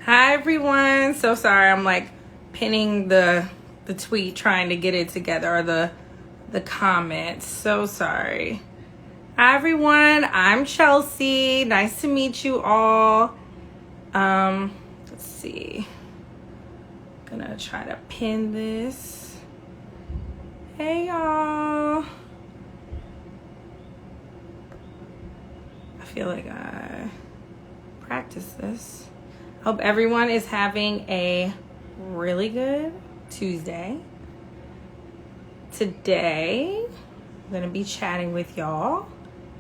Hi everyone. So sorry, I'm like pinning the tweet trying to get it together, or the comments. So sorry. Hi everyone, I'm Chelsea. Nice to meet you all. Let's see. Gonna try to pin this. Hey y'all. I feel like I practiced this. Hope everyone is having a really good Tuesday. Today, I'm gonna be chatting with y'all.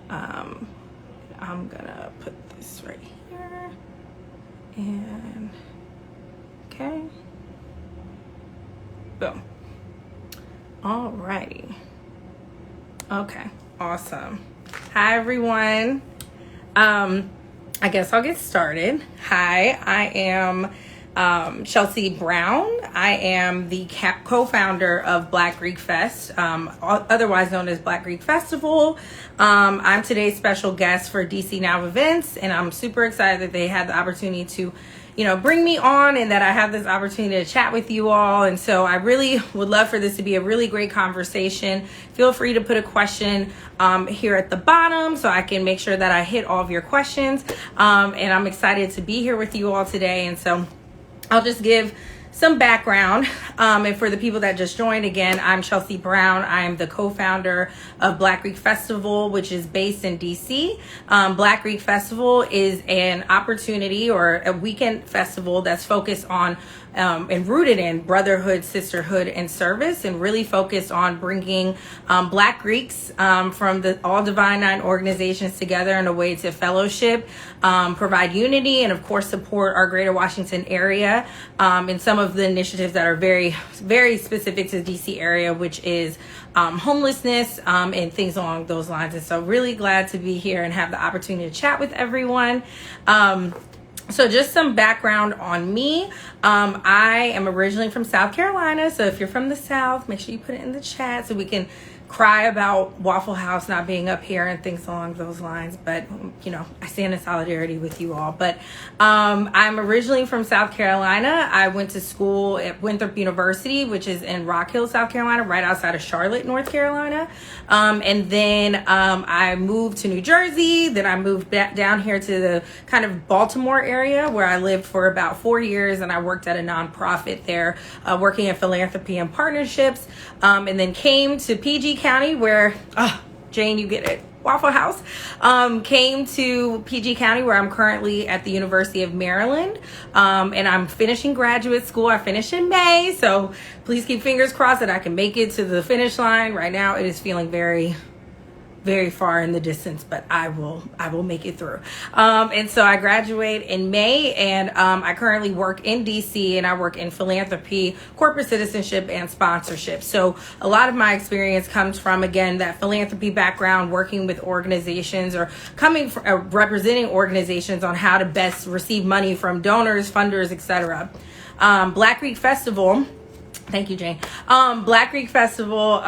I'm gonna put this right here. And, okay. Boom. Alrighty. Okay, awesome. Hi everyone. I guess I'll get started. Hi, I am Chelsea Brown. I am the co-founder of Blackgreekfest, otherwise known as Black Greek Festival. I'm today's special guest for DC Now events, and I'm super excited that they had the opportunity to, bring me on, and that I have this opportunity to chat with you all. And so I really would love for this to be a really great conversation. Feel free to put a question here at the bottom so I can make sure that I hit all of your questions. And I'm excited to be here with you all today. And so I'll just give some background. And for the people that just joined, again, I'm Chelsea Brown. I'm the co-founder of Black Greek Festival, which is based in DC. Black Greek Festival is an opportunity or a weekend festival that's focused on and rooted in brotherhood, sisterhood, and service, and really focused on bringing Black Greeks from the All Divine Nine organizations together in a way to fellowship, provide unity, and of course support our greater Washington area in some of the initiatives that are very, very specific to the DC area, which is homelessness and things along those lines. And so really glad to be here and have the opportunity to chat with everyone. So just some background on me. I am originally from South Carolina. So if you're from the South, make sure you put it in the chat so we can cry about Waffle House not being up here and things along those lines. But, I stand in solidarity with you all. But I'm originally from South Carolina. I went to school at Winthrop University, which is in Rock Hill, South Carolina, right outside of Charlotte, North Carolina. And then I moved to New Jersey. Then I moved back down here to the kind of Baltimore area, where I lived for about 4 years. And I worked at a nonprofit there, working in philanthropy and partnerships. And then came to PG County, where Jane, you get it, Waffle House. Came to PG County, where I'm currently at the University of Maryland, and I'm finishing graduate school. I finish in May, so please keep fingers crossed that I can make it to the finish line. Right now it is feeling very, very far in the distance, but I will make it through. And so I graduate in May, and I currently work in DC, and I work in philanthropy, corporate citizenship, and sponsorship. So a lot of my experience comes from, again, that philanthropy background, working with organizations or coming from, representing organizations on how to best receive money from donors, funders, etc. Black Greek Festival. Thank you, Jane. Black Greek Festival,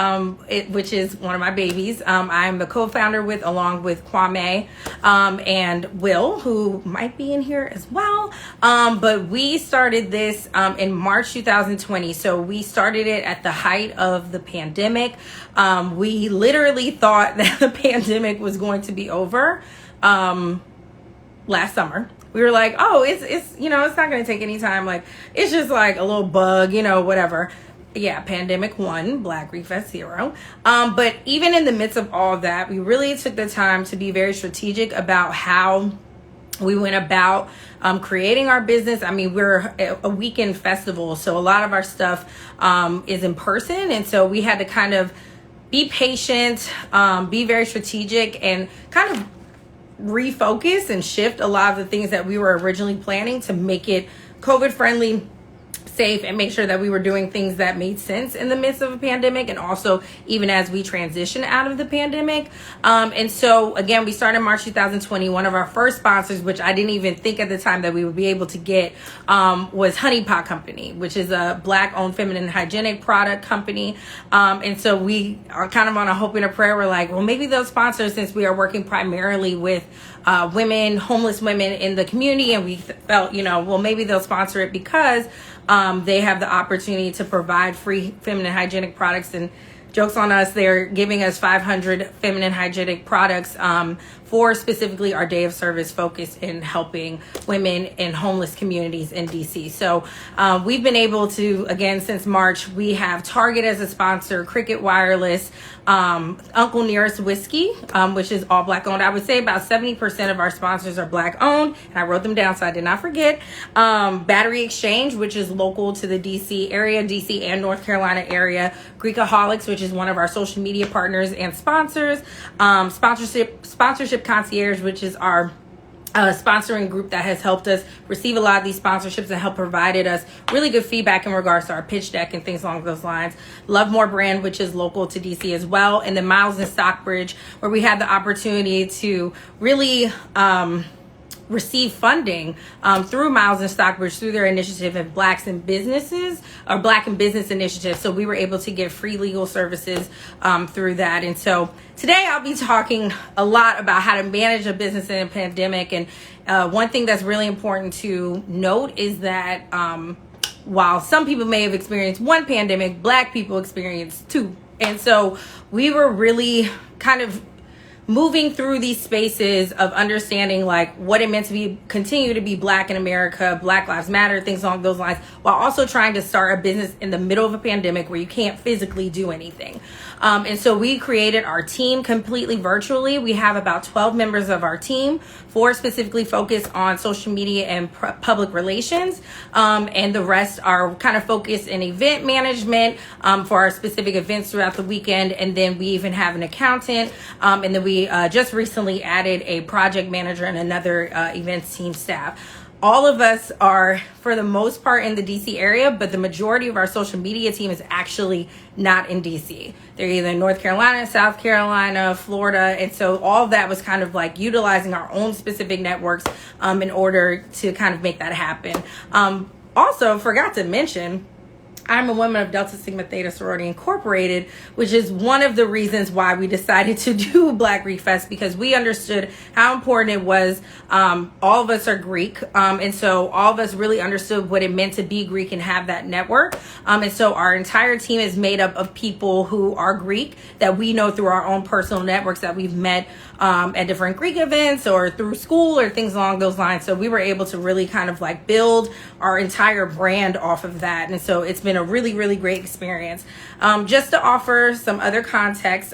which is one of my babies. I'm the co-founder along with Kwame and Will, who might be in here as well. But we started this in March 2020. So we started it at the height of the pandemic. We literally thought that the pandemic was going to be over last summer. We were like, oh, it's it's not going to take any time. Like, it's just like a little bug, whatever. Yeah, pandemic 1, Black Greek Fest 0. But even in the midst of all of that, we really took the time to be very strategic about how we went about creating our business. I mean, we're a weekend festival, so a lot of our stuff is in person. And so we had to kind of be patient, be very strategic, and kind of refocus and shift a lot of the things that we were originally planning to make it COVID friendly, safe and make sure that we were doing things that made sense in the midst of a pandemic, and also even as we transition out of the pandemic. And so again, we started in March 2020. One of our first sponsors, which I didn't even think at the time that we would be able to get, was Honey Pot Company, which is a Black owned feminine hygienic product company. And so we are kind of on a hope and a prayer. We're like, well, maybe they'll sponsor, since we are working primarily with women, homeless women in the community. And we felt, well, maybe they'll sponsor it because they have the opportunity to provide free feminine hygienic products. And jokes on us, they're giving us 500 feminine hygienic products for specifically our day of service focused in helping women in homeless communities in DC. So we've been able to, again, since March, we have Target as a sponsor, Cricket Wireless, Uncle Nearest Whiskey, which is all Black owned. I would say about 70% of our sponsors are Black owned, and I wrote them down so I did not forget. Battery Exchange, which is local to the DC area, DC and North Carolina area. Greekaholics, which is one of our social media partners and sponsors. Sponsorship Concierge, which is our sponsoring group that has helped us receive a lot of these sponsorships and help provided us really good feedback in regards to our pitch deck and things along those lines. Love More Brand, which is local to DC as well. And then Miles and Stockbridge, where we had the opportunity to really receive funding through Miles and Stockbridge through their initiative of Blacks in Businesses, or Black in Business Initiative. So we were able to get free legal services through that. And so today I'll be talking a lot about how to manage a business in a pandemic. And one thing that's really important to note is that while some people may have experienced one pandemic, Black people experienced two. And so we were really kind of moving through these spaces of understanding like what it meant to be continue to be Black in America, Black Lives Matter, things along those lines, while also trying to start a business in the middle of a pandemic where you can't physically do anything. And so we created our team completely virtually. We have about 12 members of our team, 4 specifically focused on social media and public relations. And the rest are kind of focused in event management for our specific events throughout the weekend. And then we even have an accountant. And then we just recently added a project manager and another events team staff. All of us are, for the most part, in the DC area, but the majority of our social media team is actually not in DC. They're either in North Carolina, South Carolina, Florida. And so all of that was kind of like utilizing our own specific networks in order to kind of make that happen. Also, forgot to mention, I'm a woman of Delta Sigma Theta Sorority Incorporated, which is one of the reasons why we decided to do Black Greek Fest, because we understood how important it was. All of us are Greek. And so all of us really understood what it meant to be Greek and have that network. And so our entire team is made up of people who are Greek that we know through our own personal networks that we've met at different Greek events or through school or things along those lines. So we were able to really kind of like build our entire brand off of that. And so it's been a really, really great experience. Just to offer some other context,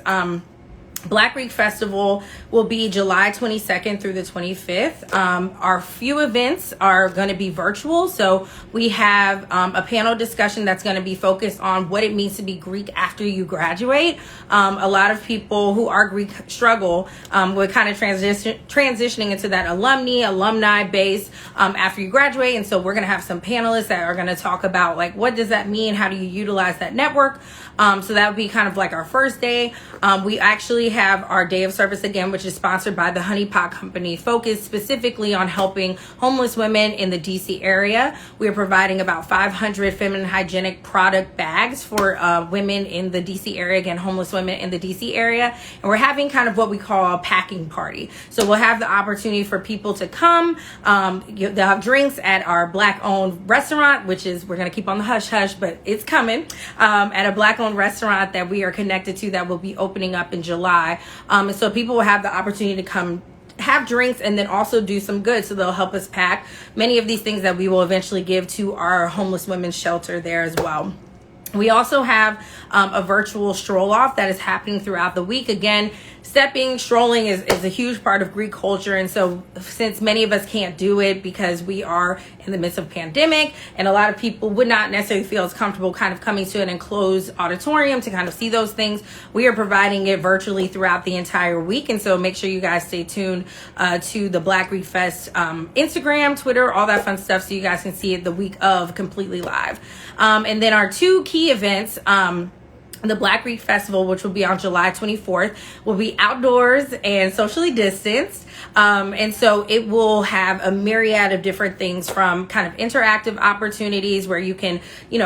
Black Greek Festival will be July 22nd through the 25th. Our few events are going to be virtual. So we have a panel discussion that's going to be focused on what it means to be Greek after you graduate. A lot of people who are Greek struggle with kind of transitioning into that alumni base after you graduate. And so we're going to have some panelists that are going to talk about like, what does that mean? How do you utilize that network? So that would be kind of like our first day. We actually have our day of service again, which is sponsored by the Honey Pot Company, focused specifically on helping homeless women in the DC area. We are providing about 500 feminine hygienic product bags for women in the DC area, again, homeless women in the DC area. And we're having kind of what we call a packing party. So we'll have the opportunity for people to come. They'll have drinks at our Black owned restaurant, which is, we're going to keep on the hush hush, but it's coming, at a Black owned restaurant that we are connected to that will be opening up in July. And so people will have the opportunity to come have drinks and then also do some good. So they'll help us pack many of these things that we will eventually give to our homeless women's shelter there as well. We also have a virtual stroll off that is happening throughout the week. Again, stepping, strolling is a huge part of Greek culture. And so since many of us can't do it because we are in the midst of a pandemic and a lot of people would not necessarily feel as comfortable kind of coming to an enclosed auditorium to kind of see those things, we are providing it virtually throughout the entire week. And so make sure you guys stay tuned to the Black Greek Fest Instagram, Twitter, all that fun stuff, so you guys can see it the week of completely live. And then our two key events, the Black Greek Festival, which will be on July 24th, will be outdoors and socially distanced. And so it will have a myriad of different things, from kind of interactive opportunities where you can,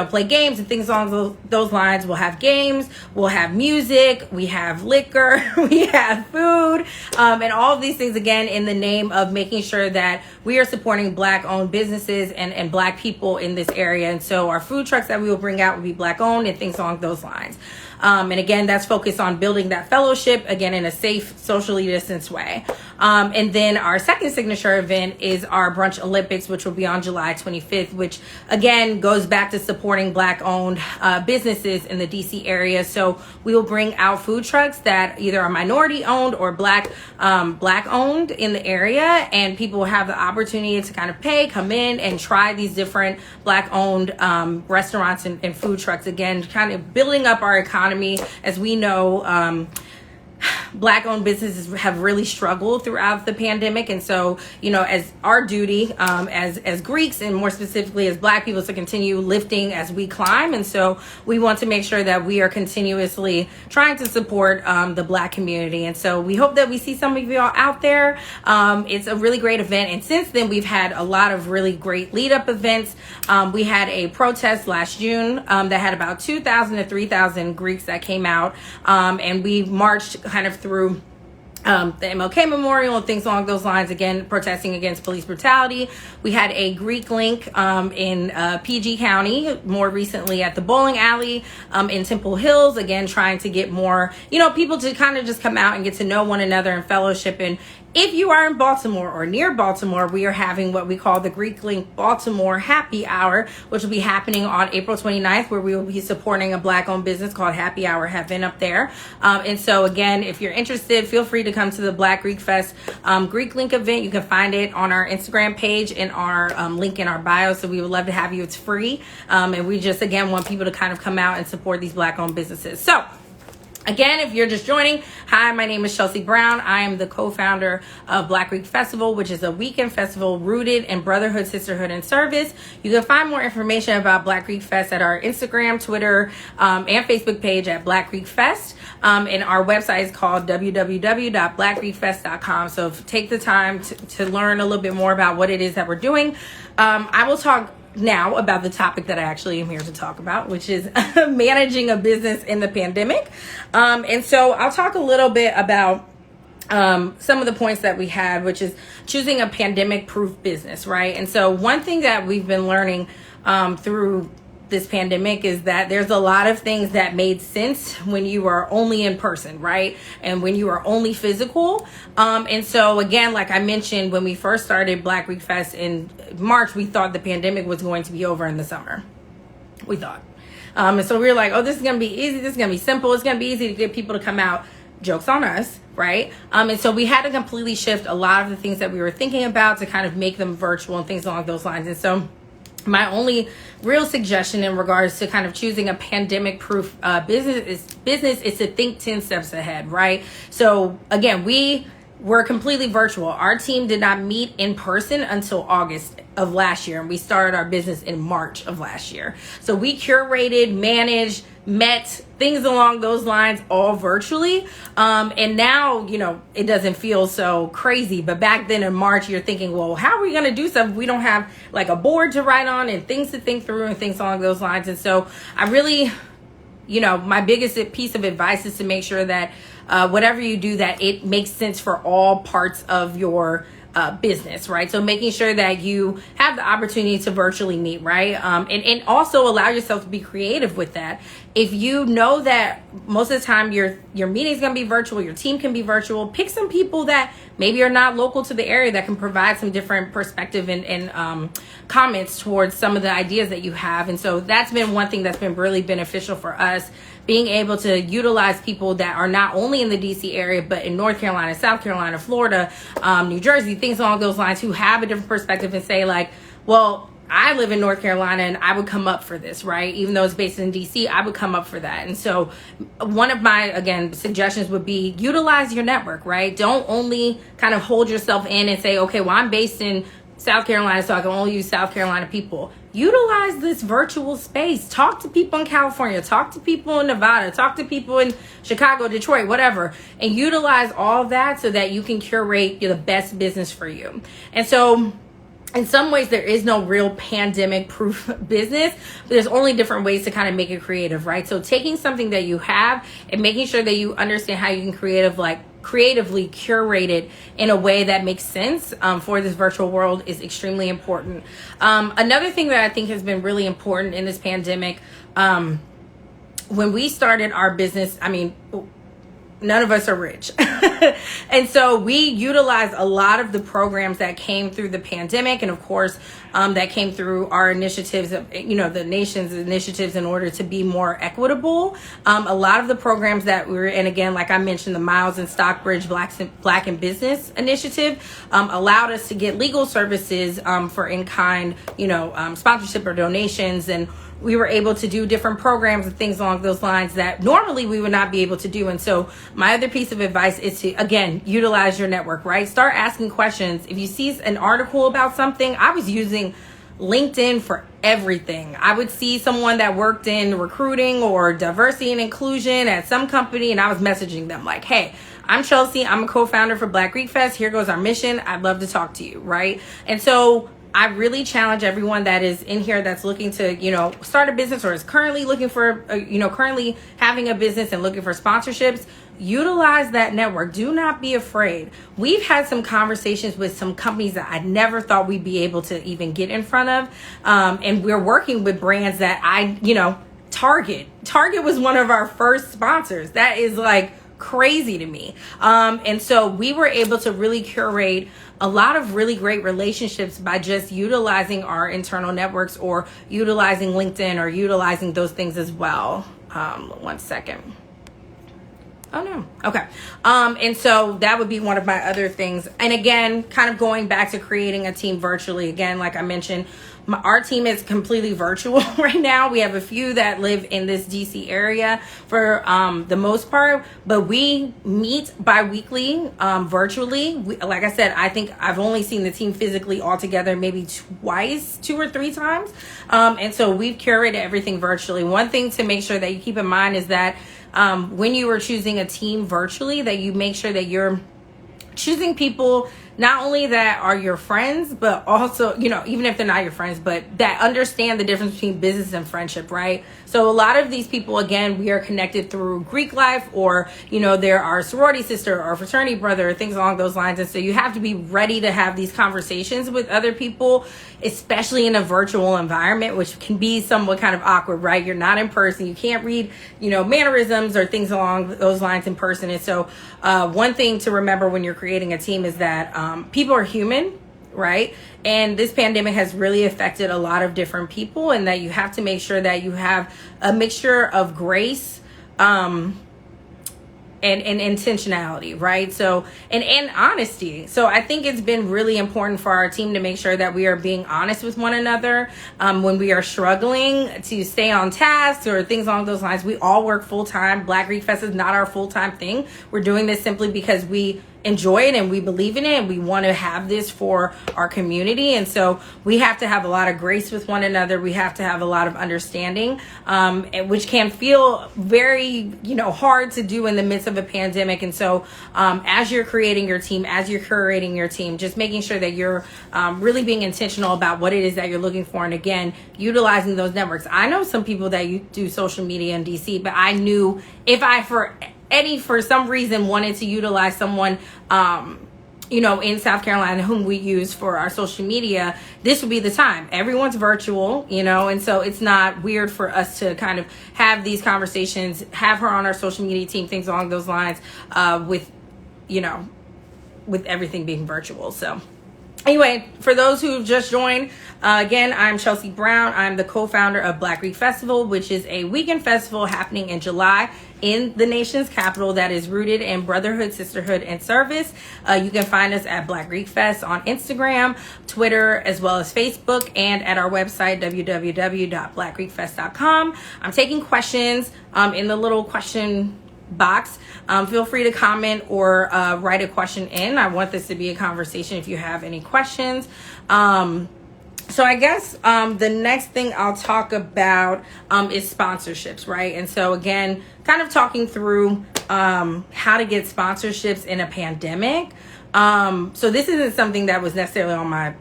play games and things along those lines. We'll have games, we'll have music, we have liquor, we have food, and all of these things, again, in the name of making sure that we are supporting Black owned businesses and Black people in this area. And so our food trucks that we will bring out will be Black owned and things along those lines. And again, that's focused on building that fellowship, again, in a safe, socially distanced way. And then our second signature event is our Brunch Olympics, which will be on July 25th, which again goes back to supporting Black owned businesses in the DC area. So we will bring out food trucks that either are minority owned or Black owned in the area, and people will have the opportunity to kind of come in and try these different Black owned restaurants and food trucks, again, kind of building up our economy. As we know, Black owned businesses have really struggled throughout the pandemic. And so, as our duty as Greeks, and more specifically as Black people, to continue lifting as we climb. And so we want to make sure that we are continuously trying to support the Black community. And so we hope that we see some of you all out there. It's a really great event. And since then, we've had a lot of really great lead up events. We had a protest last June that had about 2,000 to 3,000 Greeks that came out. And we marched kind of through the MLK Memorial and things along those lines, again, protesting against police brutality. We had a Greek link in PG County, more recently at the bowling alley in Temple Hills, again, trying to get more, people to kind of just come out and get to know one another and fellowship. And if you are in Baltimore or near Baltimore, we are having what we call the Greek Link Baltimore Happy Hour, which will be happening on April 29th, where we will be supporting a Black owned business called Happy Hour Heaven up there. And so again, if you're interested, feel free to come to the Black Greek Fest Greek Link event. You can find it on our Instagram page and our link in our bio. So we would love to have you. It's free. And we just, again, want people to kind of come out and support these Black owned businesses. So again, if you're just joining, hi, my name is Chelsea Brown. I am the co-founder of Black Greek Festival, which is a weekend festival rooted in brotherhood, sisterhood, and service. You can find more information about Black Greek Fest at our Instagram, Twitter, and Facebook page at Black Greek Fest. And our website is called w.Blackgreekfest.com. So take the time to learn a little bit more about what it is that we're doing. I will talk now about the topic that I actually am here to talk about, which is managing a business in the pandemic. And so I'll talk a little bit about some of the points that we had, which is choosing a pandemic proof business, right? And so one thing that we've been learning through this pandemic is that there's a lot of things that made sense when you are only in person, right? And when you are only physical. And so again, like I mentioned, when we first started Black Greek Fest in March, we thought the pandemic was going to be over in the summer. We thought. And so we were like, oh, this is going to be easy. This is going to be simple. It's going to be easy to get people to come out. Joke's on us, right? And so we had to completely shift a lot of the things that we were thinking about to kind of make them virtual and things along those lines. And so my only real suggestion in regards to kind of choosing a pandemic proof business is to think 10 steps ahead, right? So again, we were completely virtual. Our team did not meet in person until August of last year, and we started our business in March of last year. So we curated, managed, met, things along those lines, all virtually. And now, it doesn't feel so crazy. But back then in March, you're thinking, well, how are we going to do something? We don't have like a board to write on and things to think through and things along those lines. And so I really, my biggest piece of advice is to make sure that whatever you do, that it makes sense for all parts of your business, right? So making sure that you have the opportunity to virtually meet, right? And also allow yourself to be creative with that. If you know that most of the time your meeting is going to be virtual, your team can be virtual, pick some people that maybe are not local to the area that can provide some different perspective and comments towards some of the ideas that you have. And so that's been one thing that's been really beneficial for us, being able to utilize people that are not only in the DC area, but in North Carolina, South Carolina, Florida, New Jersey, things along those lines, who have a different perspective and say like, well, I live in North Carolina and I would come up for this, right? Even though it's based in DC, I would come up for that. And so one of my, again, suggestions would be utilize your network, right? Don't only kind of hold yourself in and say, okay, well, I'm based in South Carolina, so I can only use South Carolina people. Utilize this virtual space. Talk to people in California, talk to people in Nevada, talk to people in Chicago, Detroit, whatever, and utilize all of that so that you can curate the best business for you. And so in some ways, there is no real pandemic proof business, but there's only different ways to kind of make it creative, right? So taking something that you have and making sure that you understand how you can creatively curate it in a way that makes sense for this virtual world is extremely important. Another thing that I think has been really important in this pandemic, when we started our business, I mean, none of us are rich. And so we utilized a lot of the programs that came through the pandemic. And of course, that came through our initiatives, the nation's initiatives in order to be more equitable. A lot of the programs that we were in, again, like I mentioned, the Miles and Stockbridge Black in Business initiative allowed us to get legal services for in-kind, sponsorship or donations. And we were able to do different programs and things along those lines that normally we would not be able to do. And so my other piece of advice is to, again, utilize your network, right? Start asking questions. If you see an article about something, I was using LinkedIn for everything. I would see someone that worked in recruiting or diversity and inclusion at some company, and I was messaging them like, hey, I'm Chelsea. I'm a co-founder for Black Greek Fest. Here goes our mission. I'd love to talk to you, right? And so I really challenge everyone that is in here that's looking to, start a business or is currently looking for, currently having a business and looking for sponsorships. Utilize that network. Do not be afraid. We've had some conversations with some companies that I never thought we'd be able to even get in front of. And we're working with brands that Target. Target was one of our first sponsors. That is like crazy to me. And so we were able to really curate a lot of really great relationships by just utilizing our internal networks or utilizing LinkedIn or utilizing those things as well. 1 second. Oh no. Okay. And so that would be one of my other things. And again, kind of going back to creating a team virtually. Again, like I mentioned, our team is completely virtual right now. We have a few that live in this DC area for the most part, but we meet bi-weekly virtually. Like I said, I think I've only seen the team physically all together maybe twice, 2 or 3 times. And so we've curated everything virtually. One thing to make sure that you keep in mind is that when you are choosing a team virtually, that you make sure that you're choosing people not only that are your friends, but also, even if they're not your friends, but that understand the difference between business and friendship, right? So a lot of these people, again, we are connected through Greek life or, they're our sorority sister or fraternity brother or things along those lines. And so you have to be ready to have these conversations with other people, especially in a virtual environment, which can be somewhat kind of awkward, right? You're not in person. You can't read, mannerisms or things along those lines in person. And so one thing to remember when you're creating a team is that people are human, right? And this pandemic has really affected a lot of different people, and that you have to make sure that you have a mixture of grace and intentionality, right? So, and honesty. So I think it's been really important for our team to make sure that we are being honest with one another when we are struggling to stay on task or things along those lines. We all work full time. Black Greek Fest is not our full-time thing. We're doing this simply because we enjoy it and we believe in it and we want to have this for our community. And so we have to have a lot of grace with one another. We have to have a lot of understanding, which can feel very, hard to do in the midst of a pandemic. And so as you're creating your team, as you're curating your team, just making sure that you're really being intentional about what it is that you're looking for. And again, utilizing those networks. I know some people that you do social media in DC, but I knew if I for some reason wanted to utilize someone in South Carolina whom we use for our social media, this would be the time. Everyone's virtual, and so it's not weird for us to kind of have these conversations, have her on our social media team, things along those lines, with everything being virtual. So Anyway, for those who've just joined, again, I'm Chelsea Brown. I'm the co-founder of Black Greek Festival, which is a weekend festival happening in July in the nation's capital that is rooted in brotherhood, sisterhood, and service. You can find us at Black Greek Fest on Instagram, Twitter, as well as Facebook, and at our website, w.Blackgreekfest.com. I'm taking questions in the little question box. Feel free to comment or write a question in. I want this to be a conversation if you have any questions. So I guess the next thing I'll talk about is sponsorships, right? And so again, kind of talking through how to get sponsorships in a pandemic. So this isn't something that was necessarily on my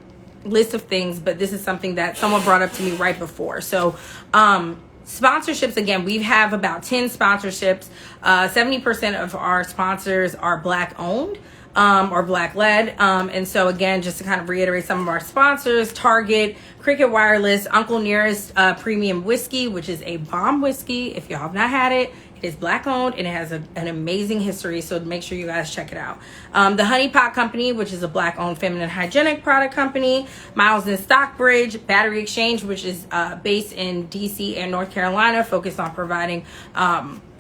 list of things, but this is something that someone brought up to me right before. So sponsorships, again, we have about 10 sponsorships. 70% of our sponsors are Black owned or Black led. And so again, just to kind of reiterate some of our sponsors: Target, Cricket Wireless, Uncle Nearest Premium Whiskey, which is a bomb whiskey. If y'all have not had it, it is Black owned and it has an amazing history. So make sure you guys check it out. The Honey Pot Company, which is a Black owned feminine hygienic product company. Miles and Stockbridge, Battery Exchange, which is based in DC and North Carolina, focused on providing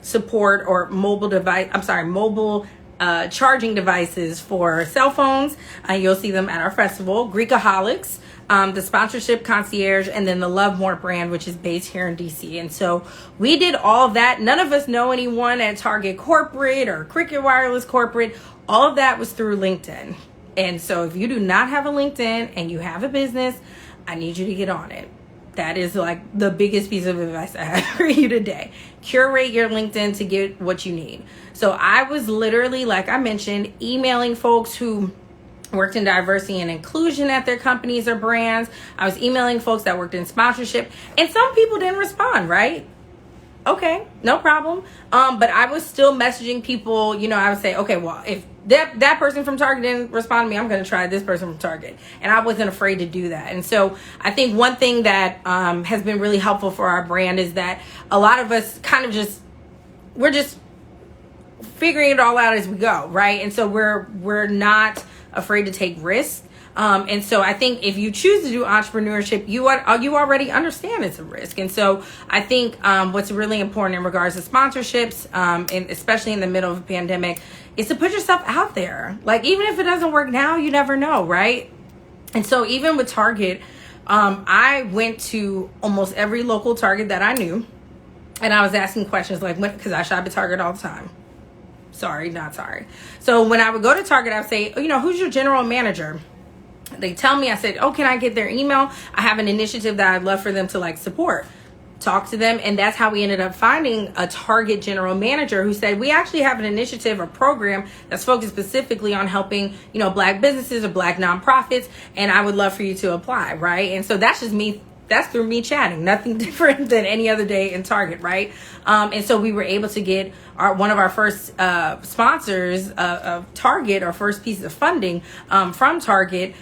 support or mobile charging devices for cell phones. You'll see them at our festival. Greekaholics, the sponsorship concierge, and then the Love More brand, which is based here in DC. And so we did all of that. None of us know anyone at Target Corporate or Cricket Wireless Corporate. All of that was through LinkedIn. And so if you do not have a LinkedIn and you have a business, I need you to get on it. That is like the biggest piece of advice I have for you today. Curate your LinkedIn to get what you need. So I was literally, like I mentioned, emailing folks who worked in diversity and inclusion at their companies or brands. I was emailing folks that worked in sponsorship, and some people didn't respond, right? Okay, no problem. But I was still messaging people. I would say, okay, well, if that person from Target didn't respond to me, I'm going to try this person from Target. And I wasn't afraid to do that. And so I think one thing that has been really helpful for our brand is that a lot of us kind of we're just figuring it all out as we go, right? And so we're not afraid to take risks. And so I think if you choose to do entrepreneurship, you already understand it's a risk. And so I think what's really important in regards to sponsorships, and especially in the middle of a pandemic, is to put yourself out there. Like, even if it doesn't work now, you never know, right? And so even with Target, I went to almost every local Target that I knew, and I was asking questions like, because I shop at Target all the time. Sorry, not sorry. So when I would go to Target, I would say, who's your general manager? They tell me. I said, can I get their email? I have an initiative that I'd love for them to support. Talk to them. And that's how we ended up finding a Target general manager who said, we actually have an initiative or program that's focused specifically on helping, Black businesses or Black nonprofits. And I would love for you to apply. Right. And so that's just me. That's through me chatting, nothing different than any other day in Target, right? And so we were able to get one of our first sponsors of Target, our first piece of funding from Target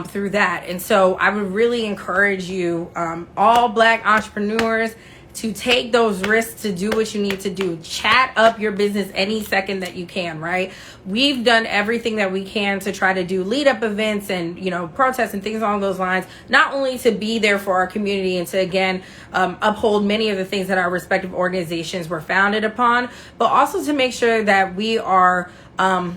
through that. And so I would really encourage you, all Black entrepreneurs, to take those risks, to do what you need to do. Chat up your business any second that you can, right? We've done everything that we can to try to do lead up events and, protests and things along those lines, not only to be there for our community and to, again, uphold many of the things that our respective organizations were founded upon, but also to make sure that we are not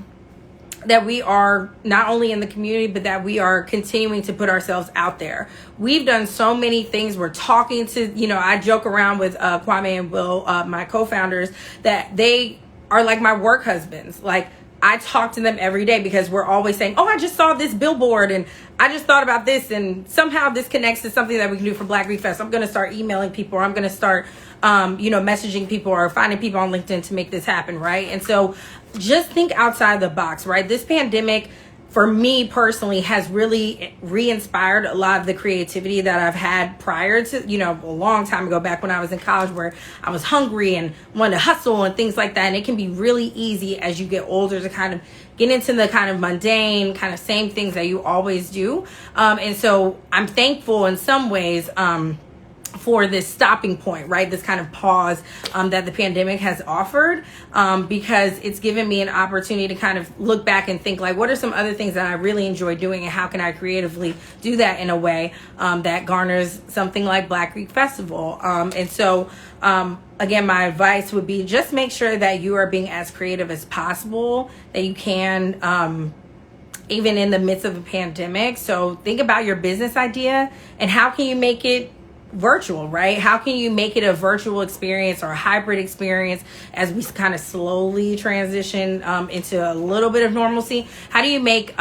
only in the community, but that we are continuing to put ourselves out there. We've done so many things. We're talking to, I joke around with Kwame and Will, my co-founders, that they are like my work husbands. Like, I talk to them every day because we're always saying, I just saw this billboard and I just thought about this, and somehow this connects to something that we can do for Black Greek Fest. I'm going to start emailing people, or I'm going to start, messaging people or finding people on LinkedIn to make this happen, right? And so just think outside the box, right? This pandemic, for me personally, has really re-inspired a lot of the creativity that I've had prior to, a long time ago, back when I was in college, where I was hungry and wanted to hustle and things like that. And it can be really easy as you get older to kind of get into the kind of mundane, kind of same things that you always do. And so I'm thankful in some ways, for this stopping point, right? This kind of pause that the pandemic has offered, because it's given me an opportunity to kind of look back and think like, what are some other things that I really enjoy doing, and how can I creatively do that in a way that garners something like Black Greek Festival? And so again, my advice would be just make sure that you are being as creative as possible that you can, even in the midst of a pandemic. So think about your business idea and how can you make it virtual, right? How can you make it a virtual experience or a hybrid experience as we kind of slowly transition into a little bit of normalcy? How do you make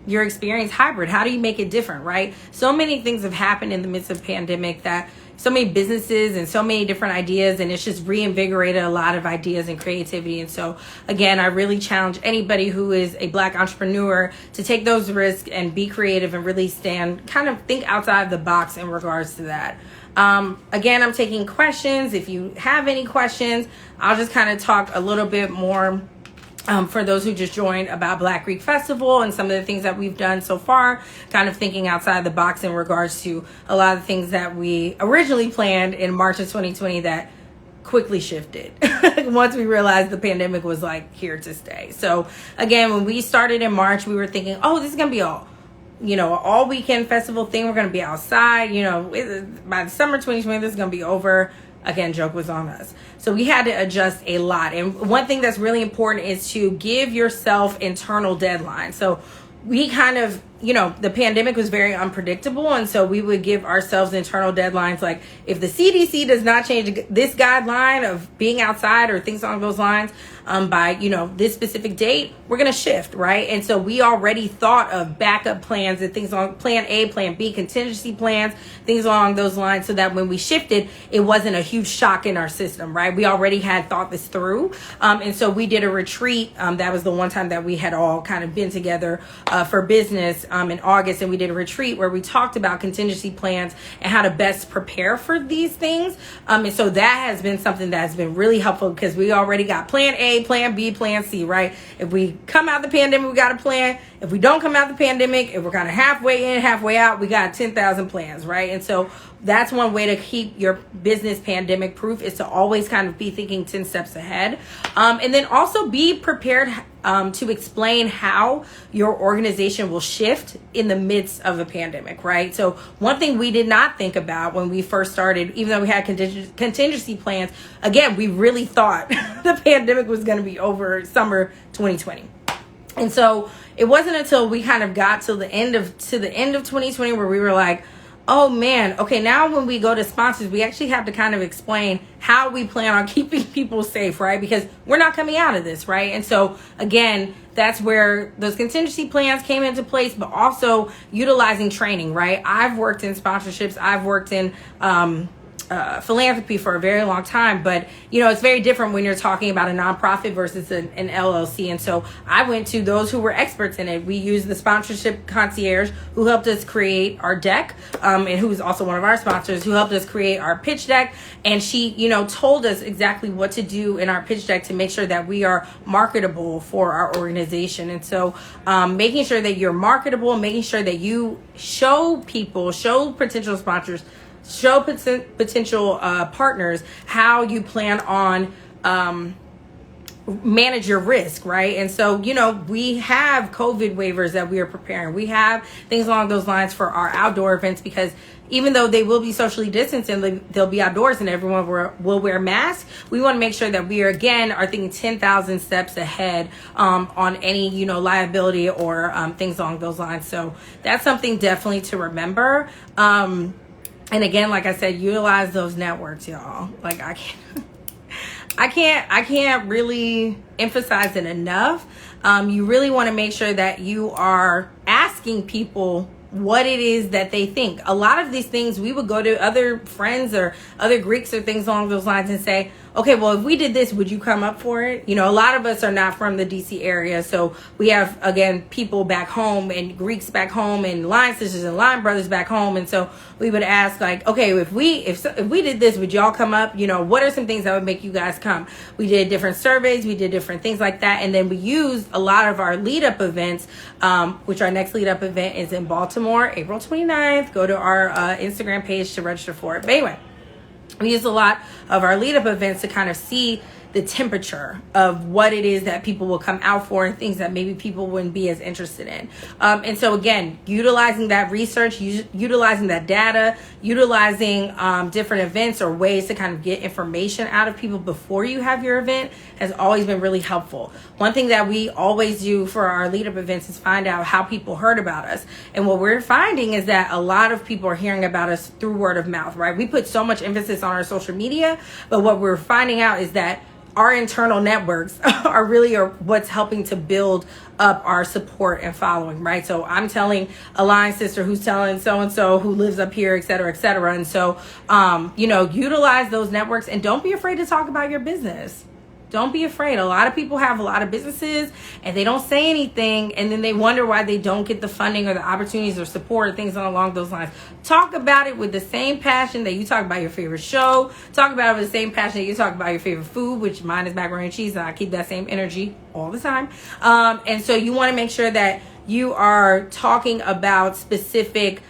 your experience hybrid? How do you make it different, right? So many things have happened in the midst of the pandemic, that so many businesses and so many different ideas, and it's just reinvigorated a lot of ideas and creativity. And so again, I really challenge anybody who is a Black entrepreneur to take those risks and be creative and really kind of think outside the box in regards to that. Again, I'm taking questions. If you have any questions, I'll just kind of talk a little bit more for those who just joined about Black Greek Festival and some of the things that we've done so far, kind of thinking outside the box in regards to a lot of things that we originally planned in March of 2020 that quickly shifted once we realized the pandemic was like here to stay. So again, when we started in March, we were thinking, oh, this is going to be all weekend festival thing. We're going to be outside, by the summer 2020, this is going to be over. Again, joke was on us. So we had to adjust a lot. And one thing that's really important is to give yourself internal deadlines. So we kind of, the pandemic was very unpredictable. And so we would give ourselves internal deadlines. Like if the CDC does not change this guideline of being outside or things along those lines by, this specific date, we're going to shift, right? And so we already thought of backup plans and things on plan A, plan B, contingency plans, things along those lines, so that when we shifted, it wasn't a huge shock in our system, right? We already had thought this through. And so we did a retreat. That was the one time that we had all kind of been together for business in August. And we did a retreat where we talked about contingency plans and how to best prepare for these things. And so that has been something that has been really helpful because we already got plan A, plan B, plan C, right? If we come out the pandemic, we got a plan. If we don't come out the pandemic, if we're kind of halfway in, halfway out, we got 10,000 plans, right? And so that's one way to keep your business pandemic proof, is to always kind of be thinking 10 steps ahead. And then also be prepared to explain how your organization will shift in the midst of a pandemic, right? So one thing we did not think about when we first started, even though we had contingency plans, again, we really thought the pandemic was going to be over summer 2020. And so it wasn't until we kind of got to the end of 2020 where we were like, oh man, okay, now when we go to sponsors, we actually have to kind of explain how we plan on keeping people safe, right? Because we're not coming out of this, right? And so again, that's where those contingency plans came into place, but also utilizing training, right? I've worked in sponsorships. I've worked in philanthropy for a very long time, but it's very different when you're talking about a nonprofit versus an LLC. And so I went to those who were experts in it. We used the sponsorship concierge who helped us create our deck, and who is also one of our sponsors, who helped us create our pitch deck. And she, told us exactly what to do in our pitch deck to make sure that we are marketable for our organization. And so making sure that you're marketable, making sure that you show potential sponsors, show potential partners how you plan on manage your risk, right? And so, we have COVID waivers that we are preparing. We have things along those lines for our outdoor events, because even though they will be socially distanced and they'll be outdoors and everyone will wear masks, we want to make sure that we are thinking 10,000 steps ahead on any, liability or things along those lines. So that's something definitely to remember. And again, like I said, utilize those networks, y'all. Like I can't really emphasize it enough. You really want to make sure that you are asking people what it is that they think. A lot of these things, we would go to other friends or other Greeks or things along those lines and say, okay, well, if we did this, would you come up for it? You know, a lot of us are not from the DC area. So we have, again, people back home and Greeks back home and line sisters and line brothers back home. And so we would ask like, okay, if we did this, would y'all come up? You know, what are some things that would make you guys come? We did different surveys. We did different things like that. And then we used a lot of our lead up events, which our next lead up event is in Baltimore, April 29th. Go to our Instagram page to register for it. But anyway, we use a lot of our lead up events to kind of see the temperature of what it is that people will come out for and things that maybe people wouldn't be as interested in. And so again, utilizing that research, utilizing that data, utilizing different events or ways to kind of get information out of people before you have your event has always been really helpful. One thing that we always do for our lead up events is find out how people heard about us. And what we're finding is that a lot of people are hearing about us through word of mouth, right? We put so much emphasis on our social media, but what we're finding out is that our internal networks are what's helping to build up our support and following, right? So I'm telling a line sister who's telling so-and-so who lives up here, et cetera, et cetera. And so, utilize those networks and don't be afraid to talk about your business. Don't be afraid. A lot of people have a lot of businesses and they don't say anything, and then they wonder why they don't get the funding or the opportunities or support or things along those lines. Talk about it with the same passion that you talk about your favorite show. Talk about it with the same passion that you talk about your favorite food, which mine is macaroni and cheese, and I keep that same energy all the time. And so you want to make sure that you are talking about specific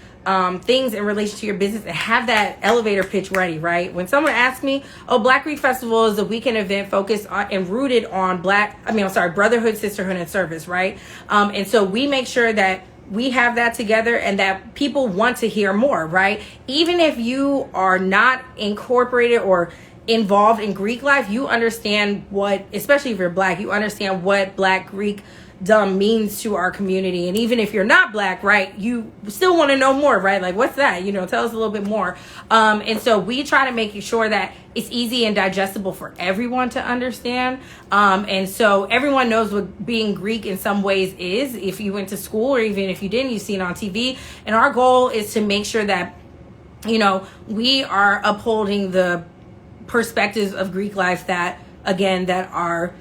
things in relation to your business and have that elevator pitch ready, right? When someone asks me, Black Greek Festival is a weekend event focused on and rooted on brotherhood, sisterhood, and service, right? And so we make sure that we have that together and that people want to hear more, right? Even if you are not incorporated or involved in Greek life, you understand what, especially if you're Black, you understand what Black Greek means to our community. And even if you're not Black, right, you still want to know more, right? Like, what's that? Tell us a little bit more. And so we try to make sure that it's easy and digestible for everyone to understand. And so everyone knows what being Greek in some ways is. If you went to school or even if you didn't, you've seen it on TV. And our goal is to make sure that, we are upholding the perspectives of Greek life that our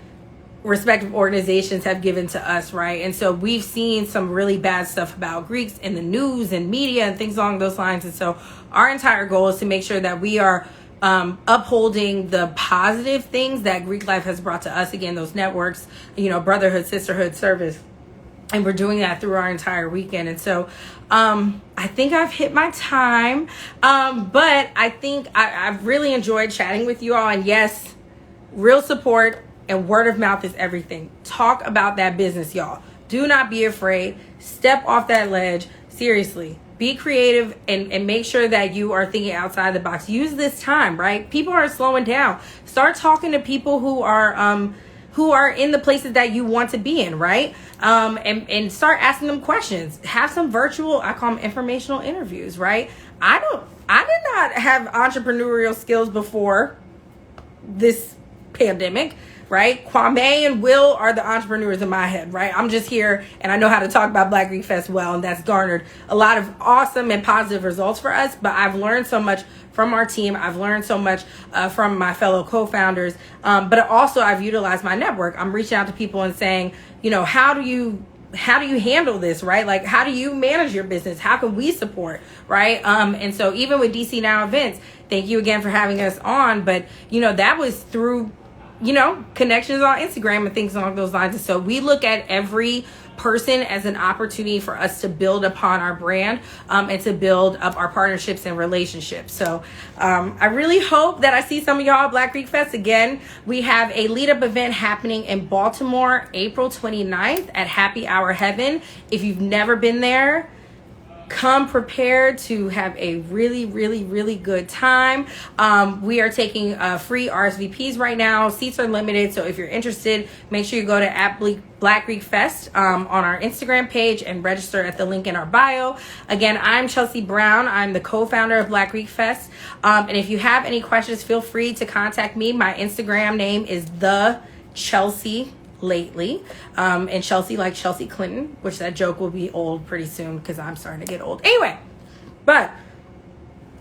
respective organizations have given to us, right? And so we've seen some really bad stuff about Greeks in the news and media and things along those lines. And so our entire goal is to make sure that we are upholding the positive things that Greek life has brought to us. Again, those networks, brotherhood, sisterhood, service. And we're doing that through our entire weekend. And so I think I've hit my time. But I think I've really enjoyed chatting with you all. And yes, real support and word of mouth is everything. Talk about that business, y'all. Do not be afraid. Step off that ledge. Seriously. Be creative and make sure that you are thinking outside the box. Use this time, right? People are slowing down. Start talking to people who are in the places that you want to be in, right? And start asking them questions. Have some virtual, I call them informational interviews, right? I did not have entrepreneurial skills before this pandemic, right? Kwame and Will are the entrepreneurs in my head, right? I'm just here and I know how to talk about Black Greek Fest well, and that's garnered a lot of awesome and positive results for us. But I've learned so much from our team. I've learned so much from my fellow co-founders. But also I've utilized my network. I'm reaching out to people and saying, how do you handle this, right? Like, how do you manage your business? How can we support, right? And so even with DC Now events, thank you again for having us on. But, that was through connections on Instagram and things along those lines. And so we look at every person as an opportunity for us to build upon our brand and to build up our partnerships and relationships. So I really hope that I see some of y'all at Black Greek Fest. Again, we have a lead up event happening in Baltimore, April 29th at Happy Hour Heaven. If you've never been there, come prepared to have a really, really, really good time. We are taking free RSVPs right now. Seats are limited, so if you're interested, make sure you go to Black Greek Fest on our Instagram page and register at the link in our bio. Again, I'm Chelsea Brown. I'm the co-founder of Black Greek Fest. And if you have any questions, feel free to contact me. My Instagram name is the Chelsea lately, and Chelsea like Chelsea Clinton, which that joke will be old pretty soon because I'm starting to get old anyway. But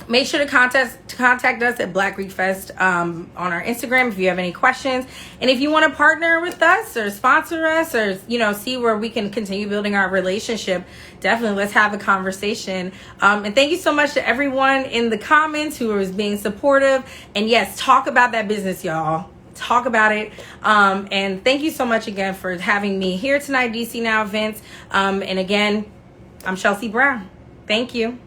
Make sure to contact us at blackgreekfest on our Instagram if you have any questions. And if you want to partner with us or sponsor us or, see where we can continue building our relationship, definitely let's have a conversation. And thank you so much to everyone in the comments who was being supportive. And yes, talk about that business, y'all. Talk about it. And thank you so much again for having me here tonight, DC Now Events. And again, I'm Chelsea Brown. Thank you.